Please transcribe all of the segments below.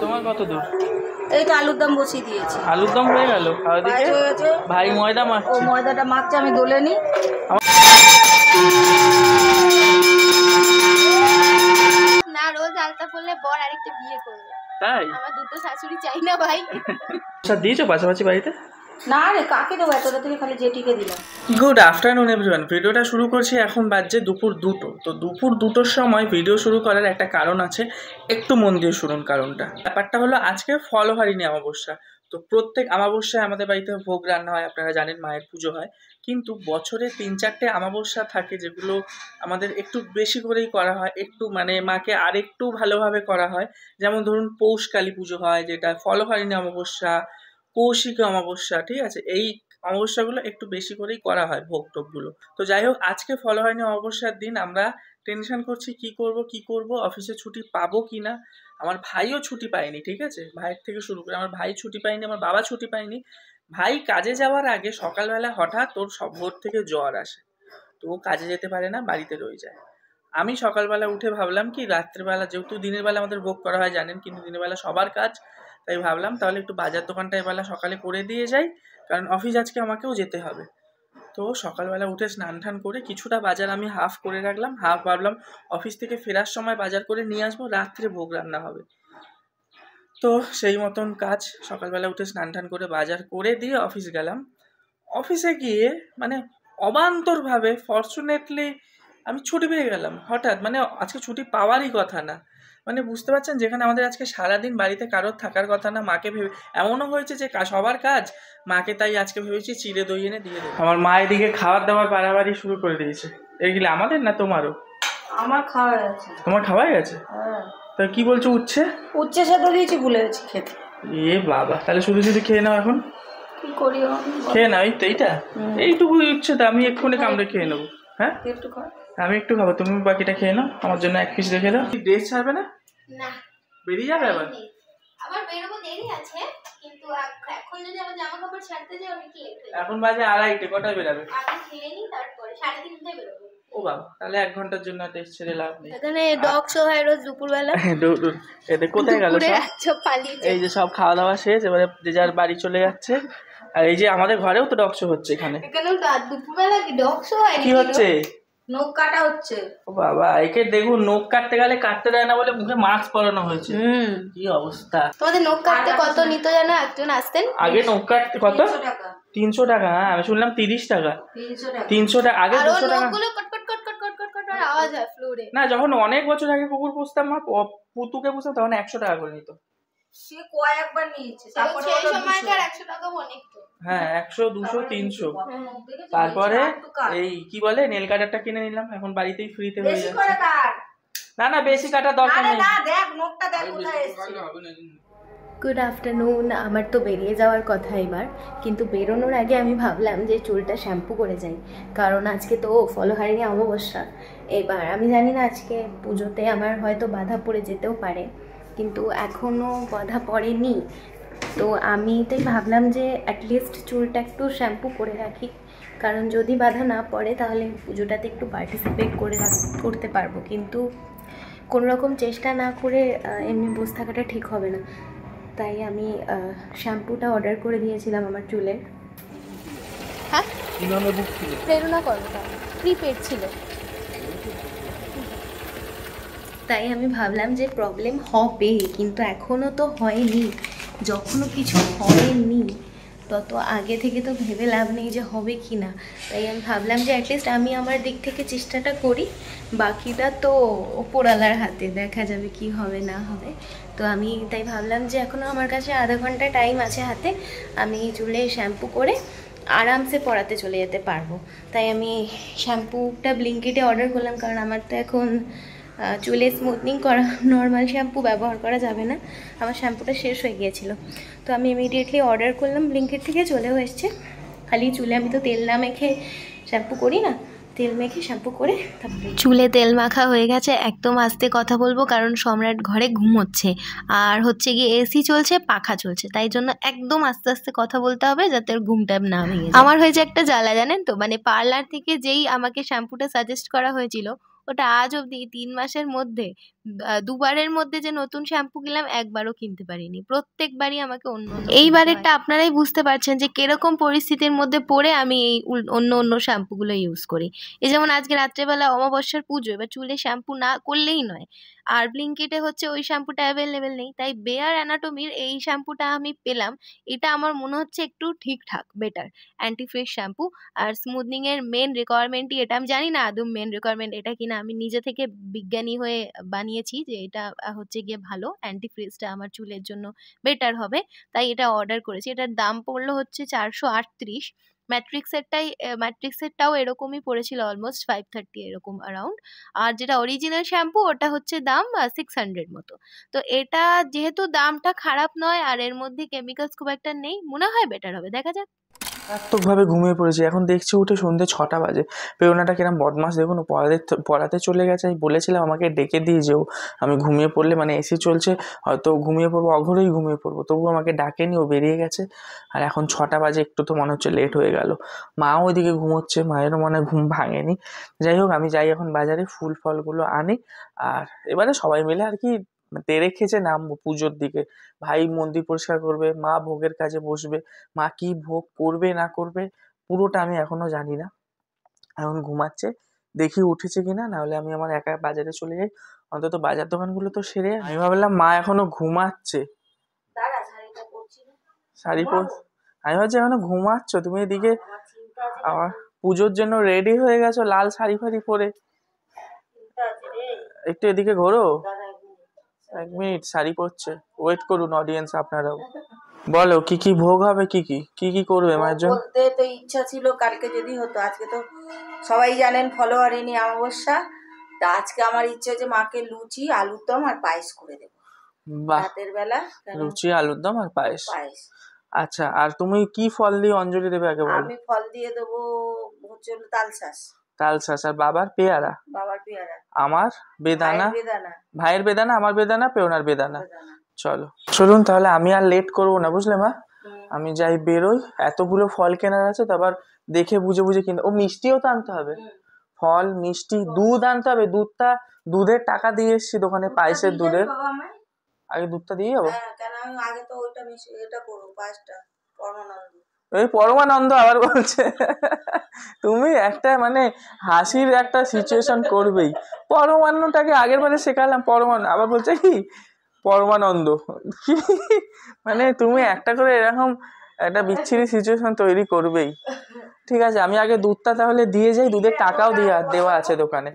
তোমার কত দূর? এই তো আলুর দম বসিয়ে দিয়েছি। আলুর দম হয়ে গেল? ভাই ময়দা মাখছে। ও ময়দাটা মাখছে, আমি দোলে নি। না, রোজ আলতা পড়লে বর আরেকটা বিয়ে করবে। তাই? আমার দুটো শাশুড়ি চাই না ভাই। আচ্ছা, দিয়েছো পাশাপাশি বাড়িতে? না রে, কাকে দেবো এতটা, থেকে খালি জেঠিকে দিলাম। Good afternoon everyone. ভিডিওটা শুরু করছি, এখন বাজছে দুপুর 2টো। তো দুপুর 2টোর সময় ভিডিও শুরু করার একটা কারণ আছে, একটু মন দিয়ে শুনুন কারণটা। ব্যাপারটা হলো আজকে ফলহারিণী অমাবস্যা। তো প্রত্যেক অমাবস্যায় আমাদের বাড়িতে ভোগ রান্না হয়, আপনারা জানেন, মায়ের পুজো হয়। কিন্তু বছরে 3-4টে অমাবস্যা থাকে যেগুলো আমাদের একটু বেশি করেই করা হয়, একটু মানে মাকে আরেকটু ভালোভাবে করা হয়। যেমন ধরুন পৌষ কালী পুজো হয়, যেটা ফলহারিণী অমাবস্যা, কৌশিকী অমাবস্যা, ঠিক আছে? এই অমাবস্যাগুলো একটু বেশি করেই করা হয় ভোগ টোগগুলো। তো যাই হোক, আজকে ফলহারিণী অমাবস্যার দিন আমরা টেনশন করছি কি করব, অফিসে ছুটি পাবো কি না। আমার ভাইও ছুটি পায়নি, ঠিক আছে? ভাইয়ের থেকে শুরু করে আমার ভাই ছুটি পায়নি, আমার বাবা ছুটি পায়নি। ভাই কাজে যাওয়ার আগে সকালবেলা হঠাৎ ওর ভোর থেকে জ্বর আসে, তো ও কাজে যেতে পারে না, বাড়িতে রয়ে যায়। আমি সকালবেলা উঠে ভাবলাম কি, রাত্রেবেলা যেহেতু দিনের বেলা আমাদের ভোগ করা হয় জানেন, কিন্তু দিনের বেলা সবার কাজ, তাই ভাবলাম তাহলে একটু বাজার দোকানটা এবেলা সকালে করে দিয়ে যাই, কারণ অফিস আজকে আমাকেও যেতে হবে। তো সকালবেলা উঠে স্নান টান করে কিছুটা বাজার আমি হাফ করে রাখলাম, হাফ ভাবলাম অফিস থেকে ফেরার সময় বাজার করে নিয়ে আসবো, রাত্রে ভোগ রান্না হবে। তো সেই মতন কাজ, সকালবেলা উঠে স্নান টান করে বাজার করে দিয়ে অফিস গেলাম। অফিসে গিয়ে মানে অবান্তরভাবে ফরচুনেটলি আমি ছুটি পেয়ে গেলাম হঠাৎ। মানে আজকে ছুটি পাওয়ারই কথা না, মানে বুঝতে পারছেন, যেখানে আমাদের আজকে সারাদিন বাড়িতে কারোর থাকার কথা না, মাকে ভেবে এমনও হয়েছে যে সবার কাজ মাকে, তাই আজকে ভেবেছি চিড়ে দই এনে দিয়ে দেবো। আমার মা এদিকে খাবার দাবার বাড়াবাড়ি শুরু করে দিয়েছে। এগুলো আমাদের না তোমারও? আমার খাওয়া গেছে। তোমার খাওয়াই গেছে? হ্যাঁ। তা কি বলছো, উচ্ছে সেদ্ধ দিয়েছি, ভুলে গেছি খেতে। এ বাবা, তাহলে শুধু শুধু খেয়ে নাও এখন। কি করি খেয়ে নাও, এই তো এইটা, এইটুকু উচ্ছে তো আমি এক্ষুনি কামড়ে খেয়ে নেবো। হ্যাঁ, একটু খা। আমি একটু খাবো, তুমি বাকিটা খেয়ে নাও, আমার জন্য 1 পিস রেখে দাও। ড্রেস ছাড়বে না? না, বেরিয়ে যাবে আবার? আবার বেরোবো, দেরি আছে, কিন্তু এখন যদি আমার জামা কাপড় ছাড়তে যাই অনেক লেট হয়ে যাবে। এখন বাজে 2:30, কটায় বেরাবে? আগে খেয়ে নিই, তারপরে 3:30টায় বেরোবো। ও বাবা, তাহলে 1 ঘন্টার জন্য ড্রেস ছেড়ে লাভ নেই। এখানে ডগ শো হয় রোজ দুপুরবেলা। এদের কোথায় গেল সব পালিয়েছে। এই যে সব খাওয়া দাওয়া শেষ, এবারে যে যার বাড়ি চলে যাচ্ছে। আর এই যে আমাদের ঘরেও তো ডগ শো হচ্ছে এখানে। এখানেও দুপুরবেলা কি ডগ শো হয়? কি হচ্ছে? নখ কাটা হচ্ছে। ও বাবা, একে দেখুন নখ কাটতে গেলে কাটতে দেয় না বলে মুখে মাস্ক পরানো হয়েছে। কি অবস্থা! তোমাদের নখ কাটতে কত নিত জানো? একজন আসতেন আগে নখ কাটতে কত? 300 টাকা। 300 টাকা? হ্যাঁ, আমি শুনলাম 30 টাকা। 300 টাকা। আগে 200 টাকা। নখগুলো কটকট কটকট কটকট কট আওয়াজ হয় ফ্লোরে। না, যখন অনেক বছর আগে কুকুর পুষতাম, মা পুতুকে পুষতাম, তখন 100 টাকা করে নিত। সে কয়েকবার নিয়েছে, তারপরে সেই সময়কার 100 টাকা অনেক তো। হ্যাঁ, 100, 200, 300। তারপরে এই কি বলে, নেল কাটারটা কিনে নিলাম, এখন বাড়িতেই ফ্রিতে হয়ে যাচ্ছে। না না, বেশি কাটার দরকার নেই। না, দেখ নখটা দেখ কোথায় এসেছে। Good afternoon. আমার তো বেরিয়ে যাওয়ার কথা এবার, কিন্তু বেরোনোর আগে আমি ভাবলাম যে চুলটা শ্যাম্পু করে যাই, কারণ আজকে তো ফলহারিণী অমাবস্যা। এবার আমি জানি না আজকে পুজোতে আমার হয়তো বাধা পড়ে যেতেও পারে, কিন্তু এখনও বাধা পড়েনি। তো আমি তাই ভাবলাম যে অ্যাটলিস্ট চুলটা একটু শ্যাম্পু করে রাখি, কারণ যদি বাধা না পড়ে তাহলে পুজোটাতে একটু পার্টিসিপেট করতে পারবো, কিন্তু কোনো রকম চেষ্টা না করে এমনি বসে থাকাটা ঠিক হবে না। তাই আমি শ্যাম্পুটা অর্ডার করে দিয়েছিলাম আমার চুলের। হ্যাঁ, প্রেরণা করটা প্রিপেড ছিল, তাই আমি ভাবলাম যে প্রবলেম হবে, কিন্তু এখনও তো হয়নি। যখনও কিছু হয়নি তত আগে থেকে তো ভেবে লাভ নেই যে হবে কি না। তাই আমি ভাবলাম যে অ্যাটলিস্ট আমি আমার দিক থেকে চেষ্টাটা করি, বাকিটা তো ওপরওয়ালার হাতে, দেখা যাবে কি হবে না হবে। তো আমি তাই ভাবলাম যে এখনও আমার কাছে আধা ঘন্টা টাইম আছে হাতে, আমি চুলে শ্যাম্পু করে আরামসে পড়াতে চলে যেতে পারবো। তাই আমি শ্যাম্পুটা ব্লিঙ্কিটে অর্ডার করলাম, কারণ আমার তো এখন চুলে স্মুথনিং করা নর্মাল শ্যাম্পু ব্যবহার করা যাবে না, আমার শ্যাম্পুটা শেষ হয়ে গিয়েছিলো। তো আমি ইমিডিয়েটলি অর্ডার করলাম, ব্লিঙ্কিট থেকে চলেও এসছে। খালি চুলে আমি তো তেল না মেখে শ্যাম্পু করি না, তেল মেখে শ্যাম্পু করে তারপরে চুলে তেল মাখা হয়ে গেছে। একদম আস্তে কথা বলবো, কারণ সম্রাট ঘরে ঘুমোচ্ছে, আর হচ্ছে গিয়ে এসি চলছে, পাখা চলছে, তাই জন্য একদম আস্তে আস্তে কথা বলতে হবে যাতে ওর ঘুমটা না ভেঙে যায়। আমার হয়েছে একটা জ্বালা জানেন তো, মানে পার্লার থেকে যেই আমাকে শ্যাম্পুটা সাজেস্ট করা হয়েছিল, ওটা আজ অবধি 3 মাসের মধ্যে দুবারের মধ্যে যে নতুন শ্যাম্পু কিনলাম একবারও কিনতে পারিনি, প্রত্যেকবারই আমাকে অন্য এইবারেরটা আপনারাই বুঝতে পারছেন যে কিরকম পরিস্থিতির মধ্যে পড়ে আমি এই অন্য অন্য শ্যাম্পুগুলো ইউজ করি। এই যেমন আজকে রাত্রেবেলা অমাবস্যার পুজো, এবার চুলে শ্যাম্পু না করলেই নয়, আর ব্লিঙ্কিটে হচ্ছে ওই শ্যাম্পুটা অ্যাভেলেবেল নেই, তাই বেয়ার অ্যানাটমির এই শ্যাম্পুটা আমি পেলাম। এটা আমার মনে হচ্ছে একটু ঠিকঠাক বেটার অ্যান্টি ফ্রেশ শ্যাম্পু। আর স্মুথনিং এর মেন রিকোয়ারমেন্টই এটা, আমি জানি না আদৌ মেন রিকোয়ারমেন্ট এটা কিনা, আমি নিজে থেকে বিজ্ঞানী হয়ে বানিয়েছি যে এটা হচ্ছে গিয়ে ভালো, অ্যান্টি ফ্রিজটা আমার চুলের জন্য বেটার হবে, তাই এটা অর্ডার করেছি। এটার দাম পড়লো হচ্ছে 438। ম্যাট্রিক্সেরটাও এরকমই পড়েছিল, অলমোস্ট 530 এরকম অ্যারাউন্ড। আর যেটা অরিজিনাল শ্যাম্পু ওটা হচ্ছে দাম 600 মতো। তো এটা যেহেতু দামটা খারাপ নয় আর এর মধ্যে কেমিক্যালস খুব একটা নেই, মনে হয় বেটার হবে, দেখা যাক। মারাত্মকভাবে ঘুমিয়ে পড়েছি, এখন দেখছি উঠে সন্ধ্যে 6টা বাজে। পেওনাটা কিরম বদমাস দেখুন, পড়াতে চলে গেছে। আমি বলেছিলাম আমাকে ডেকে দিয়ে যেও, আমি ঘুমিয়ে পড়লে মানে এসি চলছে হয়তো ঘুমিয়ে পড়বো, অঘরেই ঘুমিয়ে পড়বো, তবু আমাকে ডাকেনি, ও বেরিয়ে গেছে। আর এখন 6টা বাজে, একটু তো মনে হচ্ছে লেট হয়ে গেল। মাও ওইদিকে ঘুমোচ্ছে, মায়েরও মনে হয় ঘুম ভাঙেনি। যাই হোক, আমি যাই এখন বাজারে, ফুল ফলগুলো আনি, আর এবারে সবাই মিলে আর কি তেরে খেঁচে নামবো পুজোর দিকে। ভাই মন্দির পরিষ্কার করবে, মা ভোগের কাজে বসবে, মা কি ভোগ করবে না করবে পুরোটা আমি এখনো জানি না। এখন ঘুমাচ্ছে, দেখি উঠেছে কিনা, নাহলে আমি আমার একা বাজারে চলে যাই, অন্তত বাজার দোকানগুলো তো সেরে। আমি ভাবলাম মা এখনো ঘুমাচ্ছে, শাড়ি পর আমি ভাবছি এখনো ঘুমাচ্ছ তুমি, এদিকে আবার পুজোর জন্য রেডি হয়ে গেছো লাল শাড়ি ফাড়ি পরে। একটু এদিকে ঘোরো, 1 মিনিট, শাড়ি পরছে, ওয়েট করুন অডিয়েন্স আপনারাও। বলো কি কি ভোগ হবে, কি কি করবে মায়ের জন্য? বলতে তো ইচ্ছা ছিল কালকে যদি হতো, আজকে তো সবাই জানেন ফলোয়ারিনি অমাবস্যা, তা আজকে আমার ইচ্ছে যে মাকে লুচি আলুর দম আর পায়েস করে দেবো রাতের বেলা। লুচি আলুর দম আর পায়েস। আচ্ছা, আর তুমি কি ফল দিয়ে অঞ্জলি দেবে আগে বলো? আমি ফল দিয়ে দেবো হচ্ছে তালশাঁস। আর বাবার পেয়ারা। আমার বেদানা। ভাইয়ের বেদানা, আমার বেদানা, পেওনার বেদানা। চলুন তাহলে, আমি আর লেট করবো না, বুঝলে মা? আমি যাই, বেরোই, এতগুলো ফল কেনার আছে, তো আবার দেখে বুঝে বুঝে কিনতে। ও মিষ্টিও তো আনতে হবে, ফল মিষ্টি, দুধ আনতে হবে। দুধের টাকা দিয়ে এসছি দোকানে, পায়েসের দুধের। আগে দুধটা দিয়ে যাবো, আগে তো ওইটা এটা করবো, পায়েসটা। এই পরমানন্দ আবার বলছে। তুমি একটা মানে হাসির একটা সিচুয়েশন করবেই। পরমান্নটাকে আগের বারে শেখালাম, আবার বলছে কি পরমানন্দ। মানে তুমি একটা করে এরকম একটা বিচ্ছিরি সিচুয়েশন তৈরি করবেই। ঠিক আছে, আমি আগে দুধটা তাহলে দিয়ে যাই, দুধের টাকাও দেওয়া আছে দোকানে,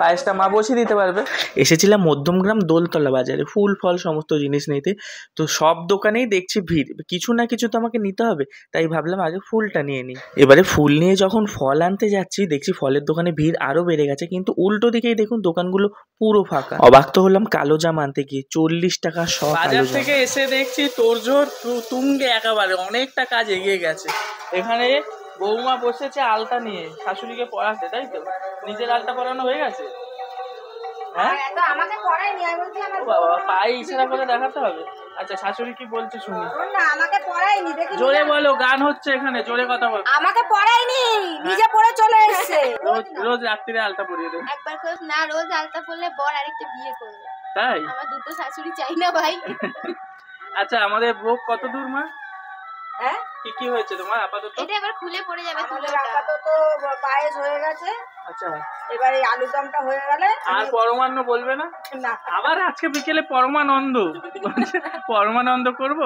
পায়েসটা মা বসিয়ে দিতে পারবে। এসেছিলাম মধ্যমগ্রাম দোলতলা বাজারে ফুল ফল সমস্ত জিনিস নিতে, তো সব দোকানেই দেখছি ভিড়, কিছু না কিছু তো আমাকে নিতে হবে, তাই ভাবলাম আগে ফুলটা নিয়ে নিই। এবারে ফুল নিয়ে যখন ফল আনতে যাচ্ছি, দেখছি ফলের দোকানে ভিড় আরো বেড়ে গেছে, কিন্তু উল্টো দিকেই দেখুন দোকানগুলো পুরো ফাঁকা। অবাক তো হলাম কালো জাম আনতে গিয়ে 40 টাকা সব। বাজার থেকে এসে দেখছি তোড়জোড় তুঙ্গে, একেবারে অনেকটা কাজ এগিয়ে গেছে। এখানে বৌমা বসেছে আলতা নিয়ে শাশুড়িকে পড়াতে, তাই তো? নিজের আলতা পরানো হয়ে গেছে? হ্যাঁ, আমাকে পড়ায়নি, আমি বলছি আমার বাবা পায়ে ইশারা করে দেখাতে হবে। আচ্ছা, শাশুড়ি কি বলছে শুনি। না, আমাকে পড়ায়নি, দেখি জোরে বলো, গান হচ্ছে এখানে, জোরে কথা বলো। আমাকে পড়ায়নি, নিজে পড়ে চলে এসেছে। রোজ রাত্রিরে আলতা পরিয়ে দেবে। একবার করে না, রোজ আলতা পরলে বর আরেকটা বিয়ে করবে। তাই? আমার দুটো শাশুড়ি চাই না ভাই। আচ্ছা, আমাদের ভোগ কত দূর মা? হ্যাঁ, কি হয়েছে তোমার আপাতত? এটা এবার খুলে পড়ে যাবে। আপাতত পায়েস হয়ে গেছে। আচ্ছা, এবার এই আলুর দমটা হয়ে গেলে আর পরমান্ন বলবে না? না, আবার আজকে বিকেলে পরমানন্দ করব।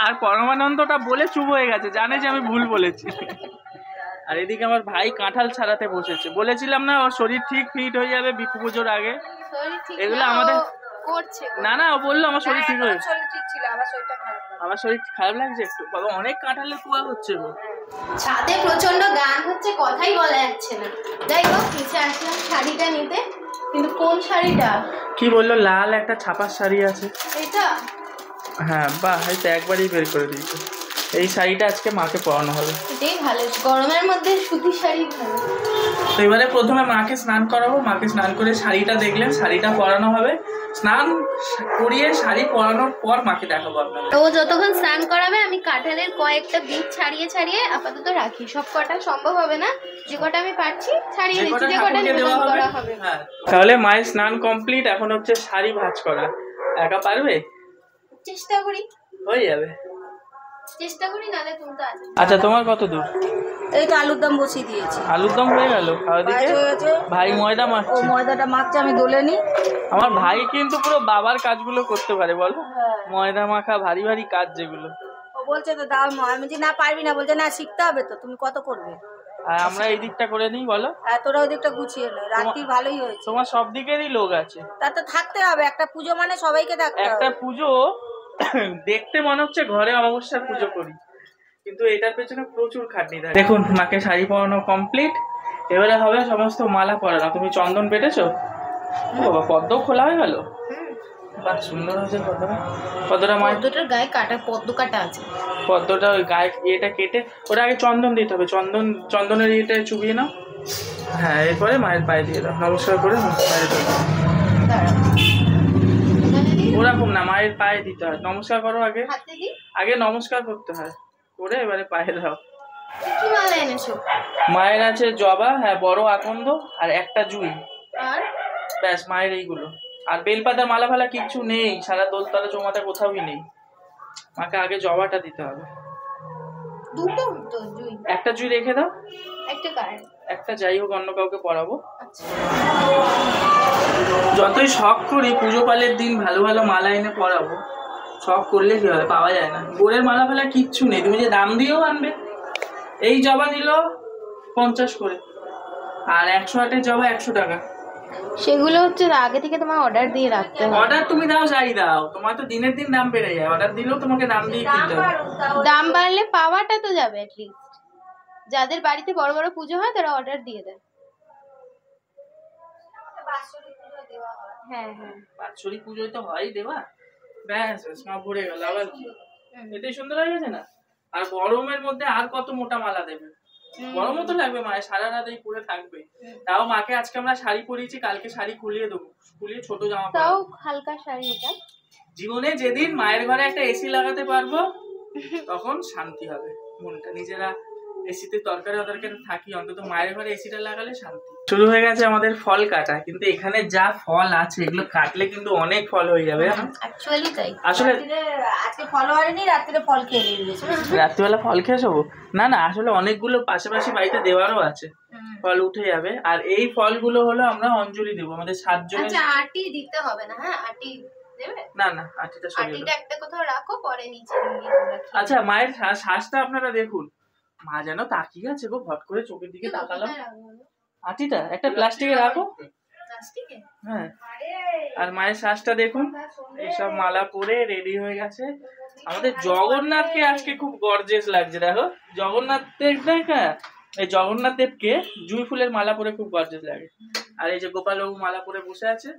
আর পরমানন্দটা বলে চুপ হয়ে গেছে, জানে যে আমি ভুল বলেছি। আর এদিকে আমার ভাই কাঁঠাল ছাড়াতে বসেছে, বলেছিলাম না ওর শরীর ঠিক ফিট হয়ে যাবে বিপু পুজোর আগে। এগুলো আমাদের করছে না, ও বললো আমার শরীর ঠিক হয়েছে। আমার শরীর খারাপ লাগছে একটু, বাবা অনেক কাঁঠালের কুয়া হচ্ছে গো। ছাদে প্রচন্ড গান হচ্ছে, কথাই বলা যাচ্ছে না। যাই হোক, নিচে আসলাম শাড়িটা নিতে, কিন্তু কোন শাড়িটা? কি বললো, লাল একটা ছাপার শাড়ি আছে। এটা? হ্যাঁ, বাহ, হয়তো একবারই বের করে দিয়েছে। এই শাড়িটা আজকে মাকে পরানো হবে। এটাই ভালো, গরমের মধ্যে সুতির শাড়ি ভালো। তো এবারে প্রথমে মাকে স্নান করাবো, মাকে স্নান করে শাড়িটা দেখলেন, শাড়িটা পরানো হবে। স্নান করিয়ে শাড়ি পরানোর পর মাকে দেখাবো আপনাদের। তো যতক্ষণ স্নান করাবে আমি কাঁঠালের কয়েকটা বীজ ছাড়িয়ে ছাড়িয়ে আপাতত রাখি। সব কটা সম্ভব হবে না, যে কটা আমি পারছি ছাড়িয়ে দিচ্ছি, যে কটা নিবেদন করা হবে। হ্যাঁ, তাহলে মায়ের স্নান কমপ্লিট, এখন হচ্ছে শাড়ি ভাঁজ করা। একা পারবে? চেষ্টা করি, হয়ে যাবে, চেষ্টা করি, নালে তুমি তো আছো। আচ্ছা তোমার কত দূর? এই তো আলুর দম বসিয়ে দিয়েছি। আলুর দম হয়ে গেল? হয়ে গেছে। ভাই ময়দা ও মাখছে। ময়দাটা মাখছে, আমি দোলে নি। আমার ভাই কিন্তু পুরো বাবার কাজগুলো করতে পারে, বলো। ময়দা মাখা, ভারী ভারী কাজ যেগুলো। ও বলছে তো দাও, আমি বলছি না পারবি না, বলছে না শিখতে হবে তো, তুমি কত করবে। আর আমরা এই দিকটা করে নিই, বলো। তোরা ওই দিকটা গুছিয়ে নে, রাত্রি ভালোই হয়েছে। তোমার সব দিকেরই লোক আছে। তা তো থাকতে হবে, একটা পুজো মানে সবাইকে থাকতে হবে। একটা পুজো দেখতে মনে হচ্ছে ঘরে অমাবস্যার পুজো করি, কিন্তু এটার পেছনে প্রচুর খাটনি থাকে। দেখুন মাকে শাড়ি পরানো কমপ্লিট, এবারে হবে সমস্ত মালা পরানো। তুমি চন্দন পেটেছো? বাবা, পদ্ম খোলা হয়ে গেল, বাহ সুন্দর হয়েছে পদ্মটা। পদ্মটা মায়ের, পদ্মটার গায়ে কাটা, পদ্ম কাটা আছে। পদ্মটা ওই গায়ে ইয়েটা কেটে ওটা আগে চন্দন দিতে হবে, চন্দনের ইয়েটা চুবিয়ে নাও। হ্যাঁ, এরপরে মায়ের পায়ে দিয়ে দাও, নমস্কার করে পায়ে দাও। ওরকম না, মায়ের পায়ে দিতে হয়। নমস্কার করো আগে, আগে নমস্কার করতে হয়, করে এবারে পায়ে দাও। কি মালা এনেছো? মায়ের আছে জবা, হ্যাঁ বড় আকন্দ, আর একটা জুঁই, আর ব্যাস মায়ের এইগুলো। আর বেলপাতার মালা ফালা কিচ্ছু নেই, সারা দোলতলা চৌমাথা কোথাওই নেই। মাকে আগে জবাটা দিতে হবে। দুটো তো জুই, একটা জুঁই রেখে দাও, একটা কার, একটা যাই হোক অন্য কাউকে পরাবো। আচ্ছা। যতই শখ করি পুজো পালের দিন ভালো ভালো মালা এনে পরাবো, শখ করলে কি হবে, পাওয়া যায় না। গোড়ের মালা ফালা কিচ্ছু নেই, তুমি যে দাম দিয়েও আনবে। এই জবা নিল 50 করে, আর 108 জবা 100 টাকা। সেগুলো হচ্ছে আগে থেকে তোমার অর্ডার দিয়ে রাখতে হবে। অর্ডার তুমি দাও, যাই দাও, তোমার তো দিনের দিন দাম বেড়ে যায়। অর্ডার দিলেও তোমাকে দাম দিয়ে কিনতে হবে। দাম বাড়লে পাওয়াটা তো যাবে অ্যাটলিস্ট। যাদের বাড়িতে বড় বড় পুজো হয় তারা অর্ডার দিয়ে দেয়। হ্যাঁ হ্যাঁ, বাৎসরিক পুজোয় তো হয় দেওয়া, ব্যাস সব ভরে গেল। আবার কি, এটাই সুন্দর হয়ে গেছে না? আর গরমের মধ্যে আর কত মোটা মালা দেবে, গরমও তো লাগবে, মায়ের সারা রাত এই পরে থাকবে। তাও মাকে আজকে আমরা শাড়ি পরিয়েছি, কালকে শাড়ি খুলিয়ে দেবো, খুলিয়ে ছোট জামা পরাবো। তাও হালকা শাড়ি এটা। জীবনে যেদিন মায়ের ঘরে একটা এসি লাগাতে পারবো তখন শান্তি হবে মনটা। নিজেরা এসিতে তরকারি থাকি, অন্তত মায়ের ঘরে এসিটা লাগালে শান্তি। শুরু হয়ে গেছে আমাদের ফল কাটা, কিন্তু এখানে যা ফল আছে এগুলো কাটলে কিন্তু অনেক ফল হয়ে যাবে। অ্যাকচুয়ালি তাই, আসলে আজকে ফল হয়নি, রাত্রে ফল খেয়ে নিয়েছি। রাত্রিবেলা ফল খেয়ে যাবো না, না আসলে অনেকগুলো পাশাপাশি বাড়িতে দেওয়ারও আছে, ফল উঠে যাবে। আর এই ফলগুলো হলো আমরা অঞ্জলি দেবো আমাদের 7 জনের। আচ্ছা, আটি দিতে হবে না? হ্যাঁ, আটি দেবে না না, আটিটা সরিয়ে আটিটা দাও। একটা কোথাও রাখো, পরে নিচে নিয়ে তোমরা খেয়ে আচ্ছা, মায়ের শ্বাসটা আপনারা দেখুন, মা যেন তাকিয়ে আছে গো, ভট করে চোখের দিকে তাকালাম। আটিটা একটা প্লাস্টিকে রাখো, প্লাস্টিকে। হ্যাঁ। আর মায়ের শ্বাসটা দেখুন, এইসব মালা পরে রেডি হয়ে গেছে। আমাদের জগন্নাথকে আজকে খুব গর্জিয়াস লাগছে, দেখো জগন্নাথ দেব, দেখা এই জগন্নাথ দেবকে জুঁই ফুলের মালা পরে খুব গর্জিয়াস লাগে। আর এই যে গোপালবাবু মালা পরে বসে আছে।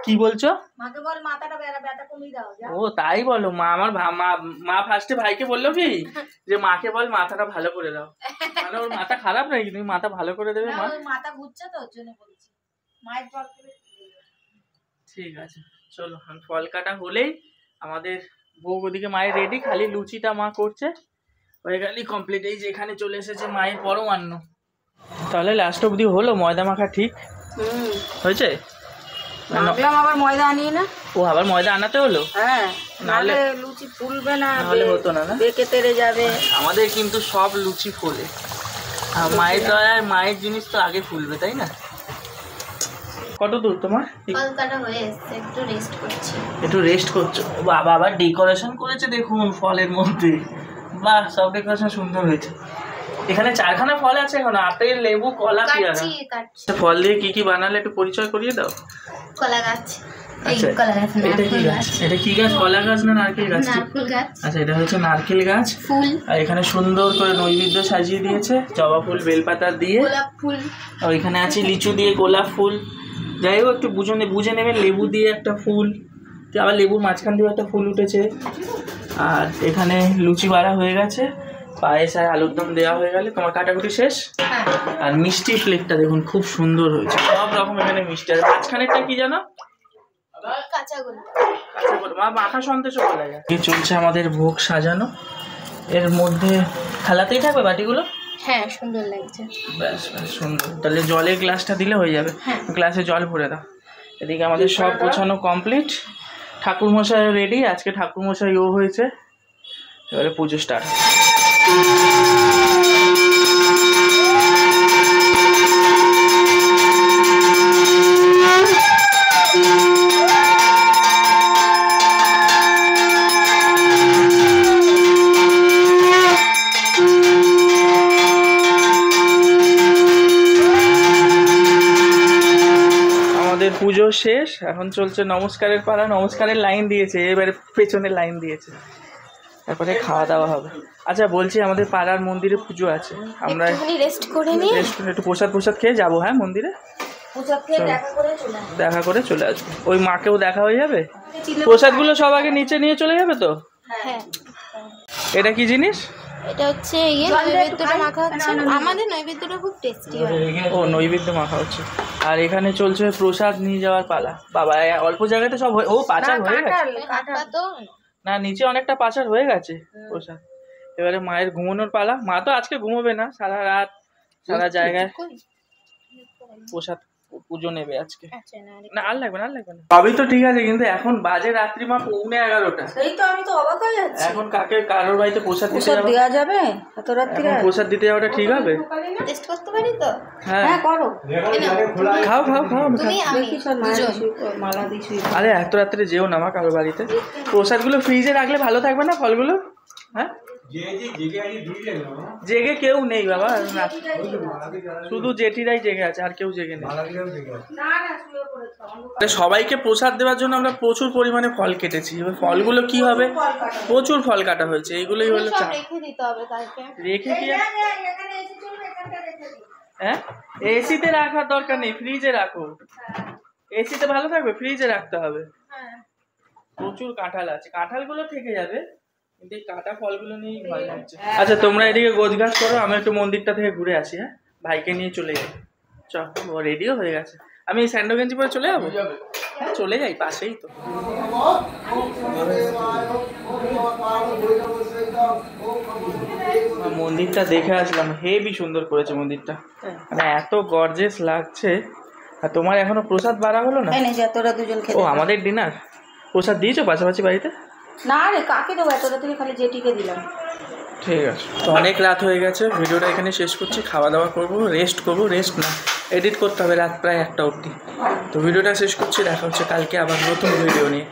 কি বলছো? মাকে বল মাথাটা ব্যথা কমিয়ে দাও। ও তাই বলো? মা আমার মা ফার্স্টে ভাইকে বললো কি যে মাকে বল মাথাটা ভালো করে দাও, মানে ওর মাথা খারাপ নাকি, তুমি মাথা ভালো করে দেবে। মা মাথা ঘুরছে তো, ওর জন্য বলছি মায়ের ফল। ঠিক আছে, চলো ফল কাটা হলেই আমাদের ভোগ ওদিকে মায়ের রেডি, খালি লুচিটা মা করছে, হয়ে গেলেই কমপ্লিট। এই যে এখানে চলে এসেছে মায়ের পরমান্ন। তাহলে লাস্ট অবধি হলো ময়দা মাখা ঠিক হয়েছে? মাখলাম, আবার ময়দা আনিয়ে না। ও আবার ময়দা আনাতে হলো? হ্যাঁ, নাহলে লুচি ফুলবে না, নাহলে হতো না, না বেঁকে তেড়ে যাবে। আমাদের কিন্তু সব লুচি ফোলে, আর মায়ের দয়ায় মায়ের জিনিস তো আগে ফুলবে, তাই না? কত দূর তোমার? ফল কাটা হয়ে এসেছে, একটু রেস্ট করছি। একটু রেস্ট করছো? বাবা আবার ডেকোরেশন করেছে দেখুন ফলের মধ্যে, বাহ সব ডেকোরেশন সুন্দর হয়েছে। এখানে 4খানা ফল আছে এখন, আপেল, লেবু, কলা, পেয়ারা। ফল দিয়ে কি কি বানালে একটু পরিচয় করিয়ে দাও। কলা গাছ। আচ্ছা, এটা কি গাছ? এটা কি গাছ? কলা গাছ না নারকেল গাছ? নারকেল গাছ। আচ্ছা, এটা হচ্ছে নারকেল গাছ। ফুল, আর এখানে সুন্দর করে নৈবেদ্য সাজিয়ে দিয়েছে, জবা ফুল, বেলপাতা দিয়ে। গোলাপ ফুল। আর এখানে আছে লিচু দিয়ে, গোলাপ ফুল। যাই হোক একটু বুঝে নেবেন, লেবু দিয়ে একটা ফুল, আবার লেবুর মাঝখান দিয়ে একটা ফুল উঠেছে। আর এখানে লুচি বাড়া হয়ে গেছে, পায়েস আর আলুর দম দেওয়া হয়ে গেলে তোমার কাটাকুটি শেষ। আর মিষ্টি প্লেটটা দেখুন খুব সুন্দর হয়েছে, সব রকম এখানে মিষ্টি আছে। মাঝখানেরটা কি জানো? কাঁচা গোল মা মাখা সন্দেশও বলা যায়। চলছে আমাদের ভোগ সাজানো, এর মধ্যে থালাতেই থাকবে বাটিগুলো। হ্যাঁ সুন্দর লাগছে, ব্যাস ব্যাস সুন্দর। তাহলে জলের গ্লাসটা দিলে হয়ে যাবে, গ্লাসে জল ভরে দাও। এদিকে আমাদের সব গোছানো কমপ্লিট, ঠাকুরমশাই রেডি। আজকে ঠাকুরমশাই ও হয়েছে, এবারে পুজো স্টার্ট। পুজো শেষ, এখন চলছে নমস্কারের পালা। নমস্কারের লাইন দিয়েছে, এবারে পেছনের লাইন দিয়েছে, তারপরে খাওয়া দাওয়া হবে। আচ্ছা বলছি, আমাদের পাড়ার মন্দিরে পুজো আছে, আমরা রেস্ট করে নিই, একটু প্রসাদ খেয়ে যাবো। হ্যাঁ মন্দিরে দেখা করে চলে আসবো, ওই মাকেও দেখা হয়ে যাবে। প্রসাদগুলো সব আগে নিচে নিয়ে চলে যাবে তো। হ্যাঁ এটা কি জিনিস? এটা হচ্ছে নৈবেদ্যটা মাখা হচ্ছে, আমাদের নৈবেদ্যটা খুব টেস্টি হয়। ও নৈবেদ্য মাখা হচ্ছে। আর এখানে চলছে প্রসাদ নিয়ে যাওয়ার পালা। বাবা অল্প জায়গাতে সব ও পাচার হয়ে গেছে না, নিচে অনেকটা পাচার হয়ে গেছে প্রসাদ। এবারে মায়ের ঘুমানোর পালা। মা তো আজকে ঘুমোবে না, সারা রাত সারা জায়গায় প্রসাদ পুজো নেবে আজকে। না আর লাগবে না, সবই তো ঠিক আছে, কিন্তু এখন বাজে রাত্রি মা 11:30। এই তো আমি তো অবাক হয়ে যাচ্ছি, এখন কারোর বাড়িতে প্রসাদ দেওয়া যাবে এত রাত্রে? প্রসাদ দিতে যাওয়াটা ঠিক হবে? টেস্ট করতে পারি তো? হ্যাঁ করো, খাও। আরে এত রাত্রে যেও না মা কারোর বাড়িতে। প্রসাদগুলো ফ্রিজে রাখলে ভালো থাকবে না ফলগুলো? হ্যাঁ জেগে কেউ নেই বাবা, শুধু জেঠিরাই জেগে আছে, আর কেউ জেগে নেই। সবাইকে প্রসাদ দেওয়ার জন্য আমরা প্রচুর পরিমাণে ফল কেটেছি। এবার ফলগুলো কি হবে, প্রচুর ফল কাটা হয়েছে, এইগুলোই হলো চাপ। রেখে কি হ্যাঁ, এসিতে রাখার দরকার নেই, ফ্রিজে রাখো। এসিতে ভালো থাকবে, ফ্রিজে রাখতে হবে। প্রচুর কাঁঠাল আছে, কাঁঠালগুলো থেকে যাবে, কিন্তু এই কাটা ফলগুলো নিয়ে ভয় লাগছে। আচ্ছা তোমরা এদিকে গোছগাছ করো, আমি একটু মন্দিরটা থেকে ঘুরে আসি। হ্যাঁ ভাইকে নিয়ে চলে যাই, চল ও রেডিও হয়ে গেছে। আমি স্যান্ডো গেঞ্জি পরে চলে যাবো? হ্যাঁ চলে যাই, পাশেই তো। মন্দিরটা দেখে আসলাম, হেবি সুন্দর করেছে মন্দিরটা, মানে এত গর্জেস লাগছে। আর তোমার এখনো প্রসাদ বাড়া হলো না? ও আমাদের ডিনার প্রসাদ দিয়েছো পাশাপাশি বাড়িতে? না রে, কাকে দেবো এত রাতে? খালি জেঠিকে দিলাম। ঠিক আছে, তো অনেক রাত হয়ে গেছে, ভিডিওটা এখানে শেষ করছি। খাওয়া দাওয়া করবো, রেস্ট না এডিট করতে হবে রাত প্রায় 1টা অবধি। তো ভিডিওটা শেষ করছি, দেখা হচ্ছে কালকে আবার নতুন ভিডিও নিয়ে।